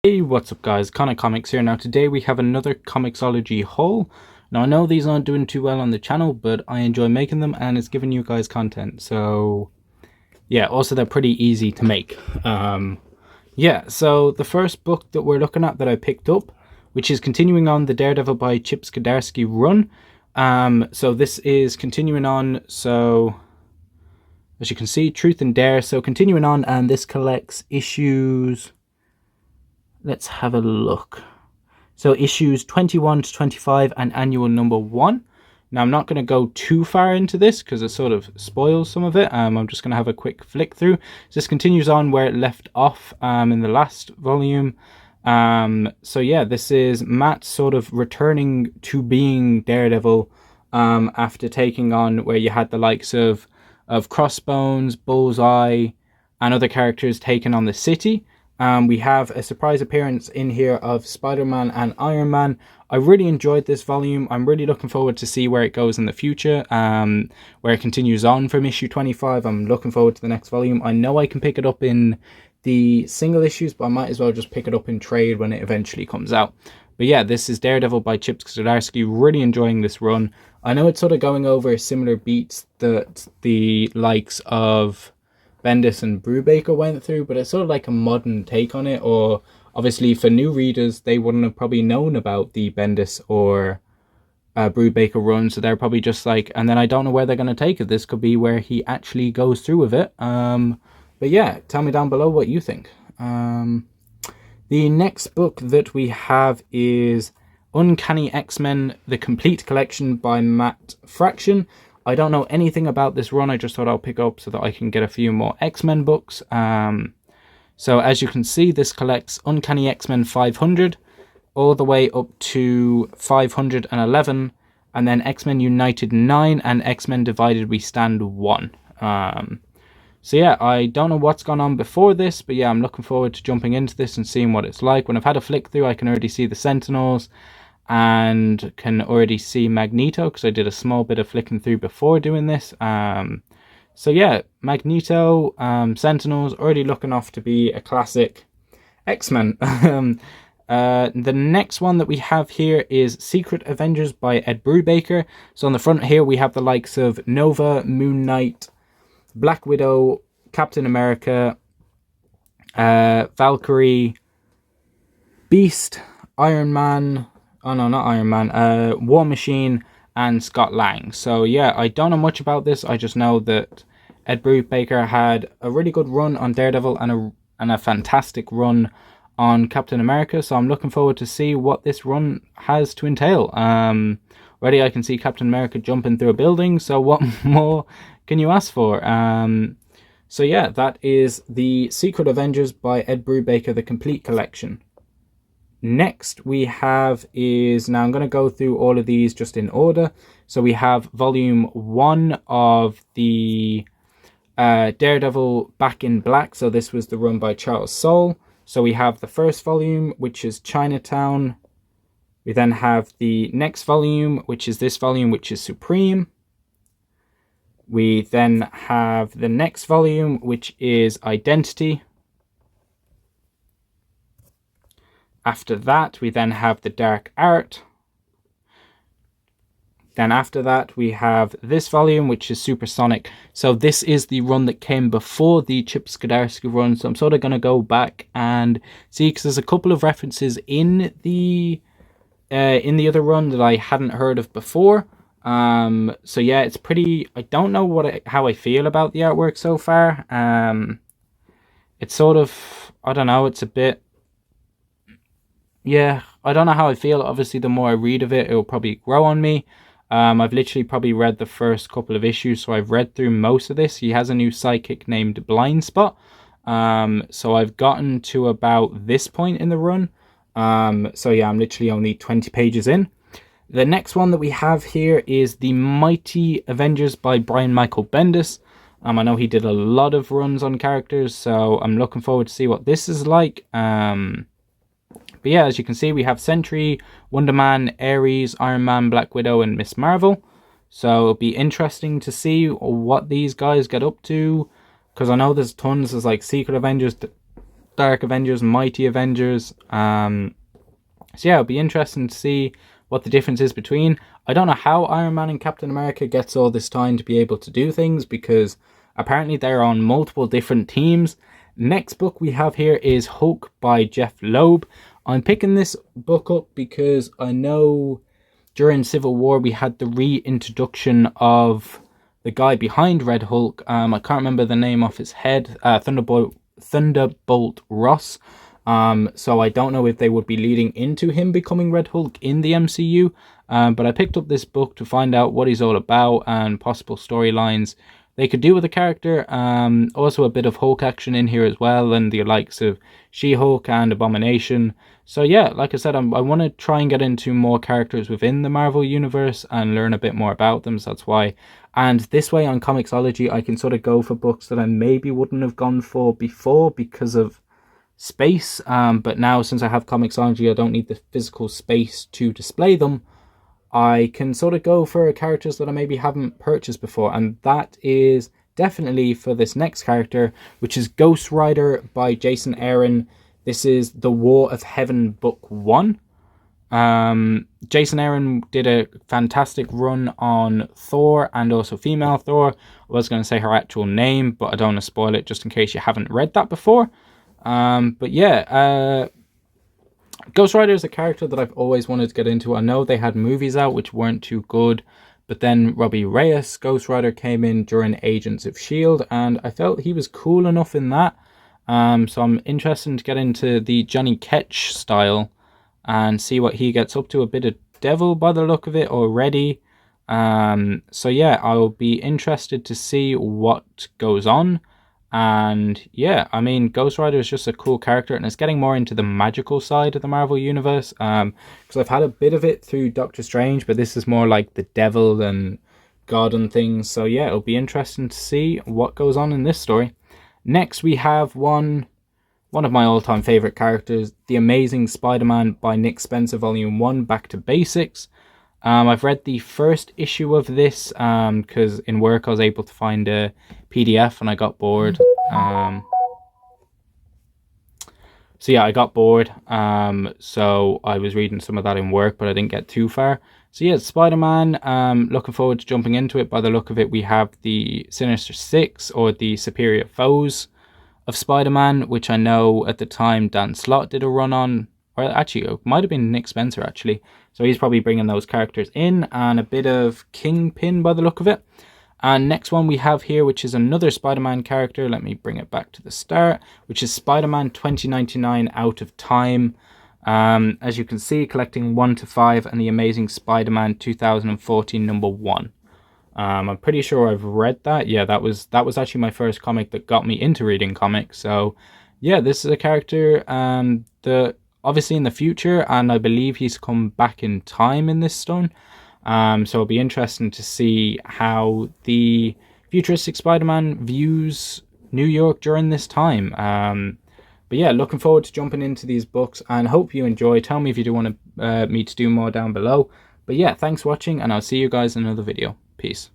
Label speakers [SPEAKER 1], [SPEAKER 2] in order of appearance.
[SPEAKER 1] Hey, what's up guys, Connor Comics here. Now today we have another ComiXology haul. Now I know these aren't doing too well on the channel, but I enjoy making them and it's giving you guys content. So yeah, also they're pretty easy to make. Yeah, so the first book that we're looking at that I picked up, which is continuing on the Daredevil by Chip Zdarsky run. So this is continuing on, so as you can see, Truth and Dare. So continuing on, and this collects issues... Let's have a look. So issues 21 to 25 and annual number 1. Now I'm not going to go too far into this because it sort of spoils some of it. I'm just going to have a quick flick through. So this continues on where it left off in the last volume. So yeah, this is Matt sort of returning to being Daredevil after taking on where you had the likes of Crossbones, Bullseye, and other characters taking on the city. We have a surprise appearance in here of SpiderMan and Iron Man. I really enjoyed this volume. I'm really looking forward to see where it goes in the future, where it continues on from issue 25. I'm looking forward to the next volume. I know I can pick it up in the single issues, but I might as well just pick it up in trade when it eventually comes out. But yeah, this is Daredevil by Chip Zdarsky. Really enjoying this run. I know it's sort of going over similar beats that the likes of Bendis and Brubaker went through, but it's sort of like a modern take on it. Or obviously for new readers, they wouldn't have probably known about the Bendis or Brubaker run, so they're probably just like, and then I don't know where they're going to take it. This could be where he actually goes through with it. But yeah, tell me down below what you think. The next book that we have is Uncanny XMen, the complete collection by Matt Fraction. I don't know anything about this run. I just thought I'll pick up so that I can get a few more X-Men books. So as you can see, this collects Uncanny X-Men 500 all the way up to 511, and then X-Men United 9 and X-Men Divided We Stand 1. So yeah, I don't know what's gone on before this, but yeah, I'm looking forward to jumping into this and seeing what it's like. When I've had a flick through, I can already see the Sentinels and can already see Magneto because I did a small bit of flicking through before doing this. So yeah, Magneto, Sentinels, already looking off to be a classic X-Men. The next one that we have here is Secret Avengers by Ed Brubaker. So on the front here we have the likes of Nova, Moon Knight, Black Widow, Captain America, Valkyrie, Beast, Iron Man... Oh no, not Iron Man. War Machine and Scott Lang. So yeah, I don't know much about this. I just know that Ed Brubaker had a really good run on Daredevil and a fantastic run on Captain America. So I'm looking forward to see what this run has to entail. Already I can see Captain America jumping through a building. So what more can you ask for? So yeah, that is the Secret Avengers by Ed Brubaker, the complete collection. Next we have is, now I'm going to go through all of these just in order. So we have volume 1 of the Daredevil Back in Black. So this was the run by Charles Soule. So we have the first volume, which is Chinatown. We then have the next volume, which is this volume, which is Supreme. We then have the next volume, which is Identity. After that, we then have the Dark Art. Then after that, we have this volume, which is Supersonic. So this is the run that came before the Chip Zdarsky run. So I'm sort of going to go back and see, because there's a couple of references in the other run that I hadn't heard of before. So yeah, it's pretty... I don't know how I feel about the artwork so far. It's sort of... I don't know, it's a bit... Yeah, I don't know how I feel. Obviously, the more I read of it, it will probably grow on me. I've literally probably read the first couple of issues, so I've read through most of this. He has a new sidekick named Blind Spot. So I've gotten to about this point in the run. So yeah, I'm literally only 20 pages in. The next one that we have here is The Mighty Avengers by Brian Michael Bendis. I know he did a lot of runs on characters, so I'm looking forward to see what this is like. But yeah, as you can see, we have Sentry, Wonder Man, Ares, Iron Man, Black Widow, and Miss Marvel. So it'll be interesting to see what these guys get up to, because I know there's tons. There's like Secret Avengers, Dark Avengers, Mighty Avengers. So yeah, it'll be interesting to see what the difference is between. I don't know how Iron Man and Captain America gets all this time to be able to do things, because apparently they're on multiple different teams. Next book we have here is Hulk by Jeff Loeb. I'm picking this book up because I know during Civil War we had the reintroduction of the guy behind Red Hulk. I can't remember the name off his head. Thunderbolt Ross. So I don't know if they would be leading into him becoming Red Hulk in the MCU. But I picked up this book to find out what he's all about and possible storylines they could do with the character. Also a bit of Hulk action in here as well, and the likes of She-Hulk and Abomination. So yeah, like I said, I want to try and get into more characters within the Marvel Universe and learn a bit more about them, so that's why. And this way on ComiXology, I can sort of go for books that I maybe wouldn't have gone for before because of space. But now, since I have ComiXology, I don't need the physical space to display them. I can sort of go for characters that I maybe haven't purchased before, and that is definitely for this next character, which is Ghost Rider by Jason Aaron. This is the War of Heaven Book 1. Jason Aaron did a fantastic run on Thor and also Female Thor. I was going to say her actual name, but I don't want to spoil it just in case you haven't read that before. But yeah, Ghost Rider is a character that I've always wanted to get into. I know they had movies out which weren't too good, but then Robbie Reyes, Ghost Rider, came in during Agents of S.H.I.E.L.D., and I felt he was cool enough in that. So I'm interested to get into the Johnny Ketch style and see what he gets up to. A bit of Devil by the look of it already. So yeah, I'll be interested to see what goes on. And yeah, I mean, Ghost Rider is just a cool character, and it's getting more into the magical side of the Marvel Universe. Because I've had a bit of it through Doctor Strange, but this is more like the devil and God and things. So yeah, it'll be interesting to see what goes on in this story. Next, we have one of my all-time favorite characters, The Amazing Spider-Man by Nick Spencer, Volume 1, Back to Basics. I've read the first issue of this because in work I was able to find a PDF and I got bored. So yeah, I got bored. So I was reading some of that in work, but I didn't get too far. So yeah, Spider-Man, looking forward to jumping into it. By the look of it, we have the Sinister Six, or the Superior Foes of Spider-Man, which I know at the time Dan Slott did a run on. Or actually, it might have been Nick Spencer, actually. So he's probably bringing those characters in, and a bit of Kingpin by the look of it. And next one we have here, which is another Spider-Man character. Let me bring it back to the start, which is Spider-Man 2099 Out of Time. As you can see, collecting 1 to 5, and The Amazing Spider-Man 2014 number 1. I'm pretty sure I've read that. Yeah, that was actually my first comic that got me into reading comics. So yeah, this is a character that obviously in the future, and I believe he's come back in time in this stone. So it'll be interesting to see how the futuristic Spider-Man views New York during this time. But yeah, looking forward to jumping into these books, and hope you enjoy. Tell me if you do want me to do more down below. But yeah, thanks for watching, and I'll see you guys in another video. Peace.